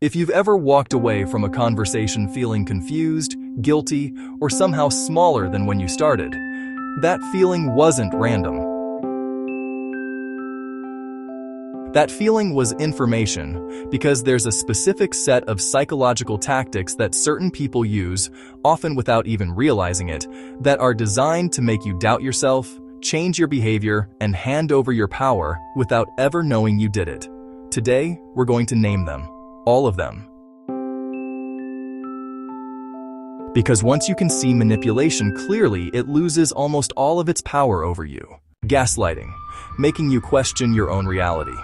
If you've ever walked away from a conversation feeling confused, guilty, or somehow smaller than when you started, that feeling wasn't random. That feeling was information, because there's a specific set of psychological tactics that certain people use, often without even realizing it, that are designed to make you doubt yourself, change your behavior, and hand over your power without ever knowing you did it. Today, we're going to name them. All of them. Because once you can see manipulation clearly, it loses almost all of its power over you. Gaslighting, making you question your own reality.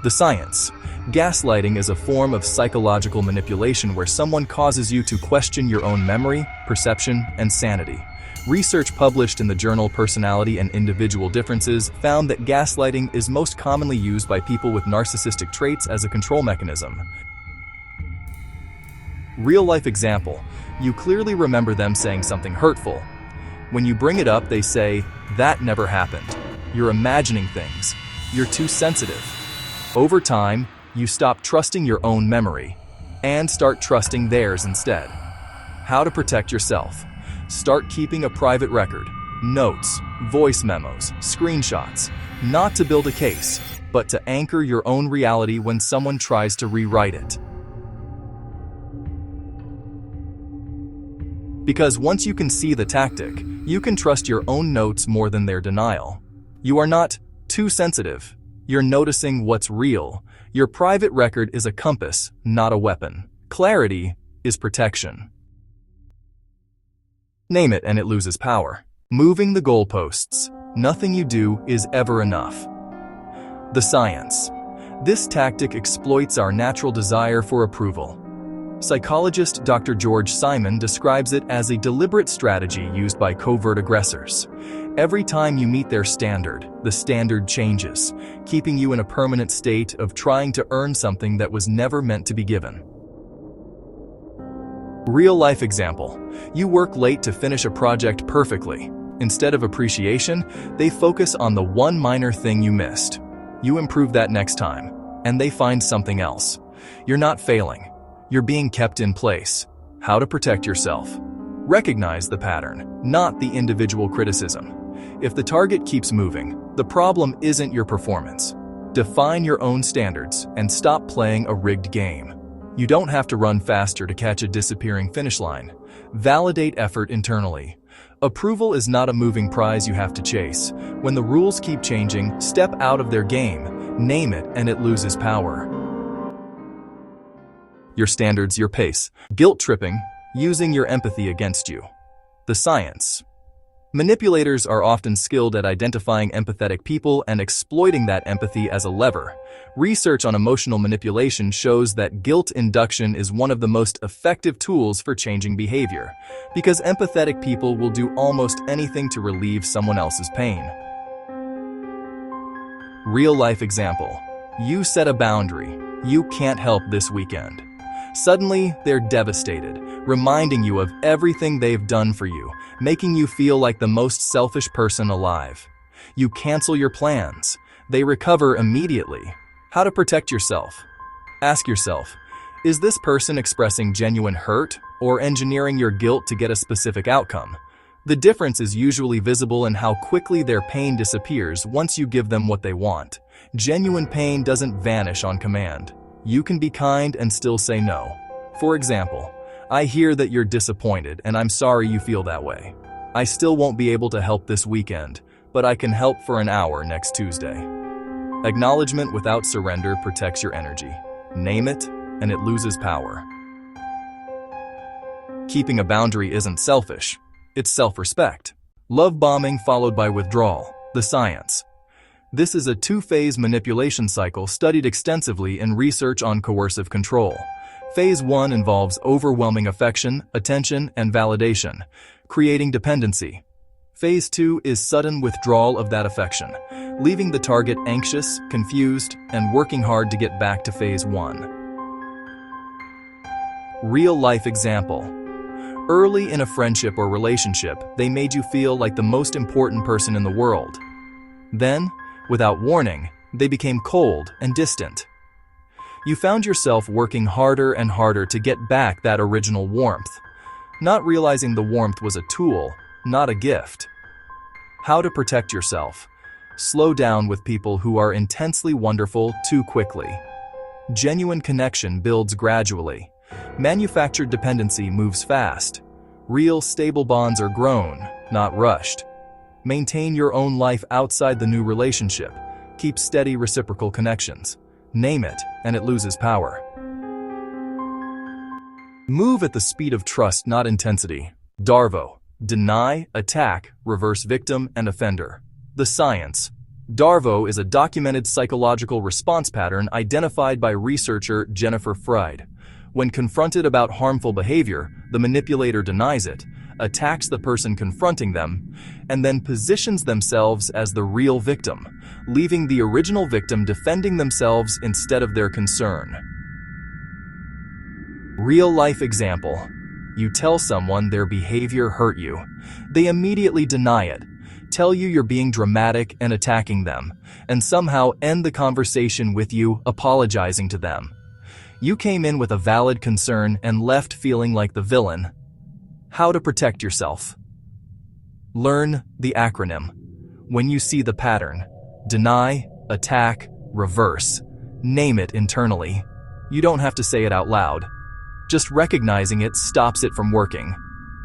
The science. Gaslighting is a form of psychological manipulation where someone causes you to question your own memory, perception, and sanity. Research published in the journal Personality and Individual Differences found that gaslighting is most commonly used by people with narcissistic traits as a control mechanism. Real-life example. You clearly remember them saying something hurtful. When you bring it up, they say, "That never happened. You're imagining things. You're too sensitive." Over time, you stop trusting your own memory and start trusting theirs instead. How to protect yourself. Start keeping a private record. Notes, voice memos, screenshots. Not to build a case, but to anchor your own reality when someone tries to rewrite it. Because once you can see the tactic, you can trust your own notes more than their denial. You are not too sensitive. You're noticing what's real. Your private record is a compass, not a weapon. Clarity is protection. Name it and it loses power. Moving the goalposts. Nothing you do is ever enough. The science. This tactic exploits our natural desire for approval. Psychologist Dr. George Simon describes it as a deliberate strategy used by covert aggressors. Every time you meet their standard, the standard changes, keeping you in a permanent state of trying to earn something that was never meant to be given. Real-life example. You work late to finish a project perfectly. Instead of appreciation, they focus on the one minor thing you missed. You improve that next time, and they find something else. You're not failing. You're being kept in place. How to protect yourself. Recognize the pattern, not the individual criticism. If the target keeps moving, the problem isn't your performance. Define your own standards and stop playing a rigged game. You don't have to run faster to catch a disappearing finish line. Validate effort internally. Approval is not a moving prize you have to chase. When the rules keep changing, step out of their game, name it, and it loses power. Your standards, your pace. Guilt tripping, using your empathy against you. The science. Manipulators are often skilled at identifying empathetic people and exploiting that empathy as a lever. Research on emotional manipulation shows that guilt induction is one of the most effective tools for changing behavior, because empathetic people will do almost anything to relieve someone else's pain. Real-life example. You set a boundary. You can't help this weekend. Suddenly, they're devastated, reminding you of everything they've done for you, making you feel like the most selfish person alive. You cancel your plans. They recover immediately. How to protect yourself. Ask yourself, is this person expressing genuine hurt or engineering your guilt to get a specific outcome? The difference is usually visible in how quickly their pain disappears once you give them what they want. Genuine pain doesn't vanish on command. You can be kind and still say no. For example, I hear that you're disappointed and I'm sorry you feel that way. I still won't be able to help this weekend, but I can help for an hour next Tuesday. Acknowledgement without surrender protects your energy. Name it, and it loses power. Keeping a boundary isn't selfish. It's self-respect. Love bombing followed by withdrawal. The science. This is a two-phase manipulation cycle studied extensively in research on coercive control. Phase 1 involves overwhelming affection, attention, and validation, creating dependency. Phase 2 is sudden withdrawal of that affection, leaving the target anxious, confused, and working hard to get back to Phase 1. Real-life example. Early in a friendship or relationship, they made you feel like the most important person in the world. Then, without warning, they became cold and distant. You found yourself working harder and harder to get back that original warmth, not realizing the warmth was a tool, not a gift. How to protect yourself. Slow down with people who are intensely wonderful too quickly. Genuine connection builds gradually. Manufactured dependency moves fast. Real, stable bonds are grown, not rushed. Maintain your own life outside the new relationship. Keep steady reciprocal connections. Name it, and it loses power. Move at the speed of trust, not intensity. DARVO. Deny, attack, reverse victim, and offender. The science. DARVO is a documented psychological response pattern identified by researcher Jennifer Fried. When confronted about harmful behavior, the manipulator denies it, attacks the person confronting them, and then positions themselves as the real victim, leaving the original victim defending themselves instead of their concern. Real-life example. You tell someone their behavior hurt you. They immediately deny it, tell you you're being dramatic and attacking them, and somehow end the conversation with you apologizing to them. You came in with a valid concern and left feeling like the villain. How to protect yourself. Learn the acronym. When you see the pattern, deny, attack, reverse, name it internally. You don't have to say it out loud. Just recognizing it stops it from working.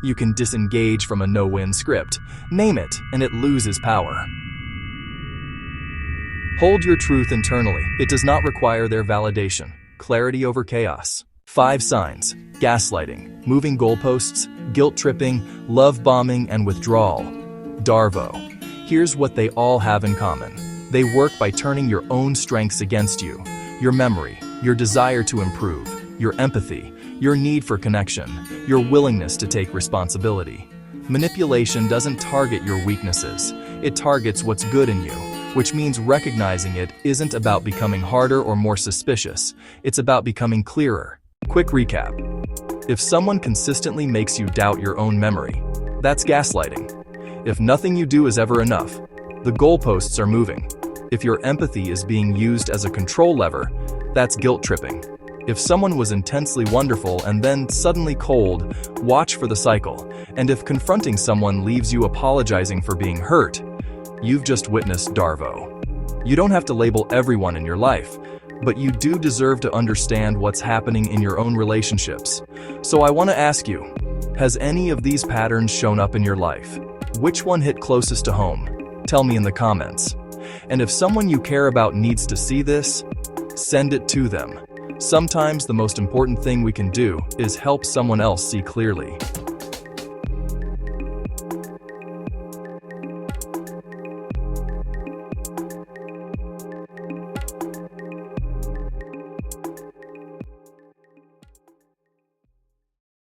You can disengage from a no-win script. Name it, and it loses power. Hold your truth internally. It does not require their validation. Clarity over chaos. 5 signs. Gaslighting, moving goalposts, guilt tripping, love bombing, and withdrawal. DARVO. Here's what they all have in common. They work by turning your own strengths against you. Your memory, your desire to improve, your empathy, your need for connection, your willingness to take responsibility. Manipulation doesn't target your weaknesses. It targets what's good in you, which means recognizing it isn't about becoming harder or more suspicious. It's about becoming clearer. Quick recap. If someone consistently makes you doubt your own memory, that's gaslighting. If nothing you do is ever enough, the goalposts are moving. If your empathy is being used as a control lever, that's guilt tripping. If someone was intensely wonderful and then suddenly cold, watch for the cycle. And if confronting someone leaves you apologizing for being hurt, you've just witnessed DARVO. You don't have to label everyone in your life, but you do deserve to understand what's happening in your own relationships. So I want to ask you, has any of these patterns shown up in your life? Which one hit closest to home? Tell me in the comments. And if someone you care about needs to see this, send it to them. Sometimes the most important thing we can do is help someone else see clearly.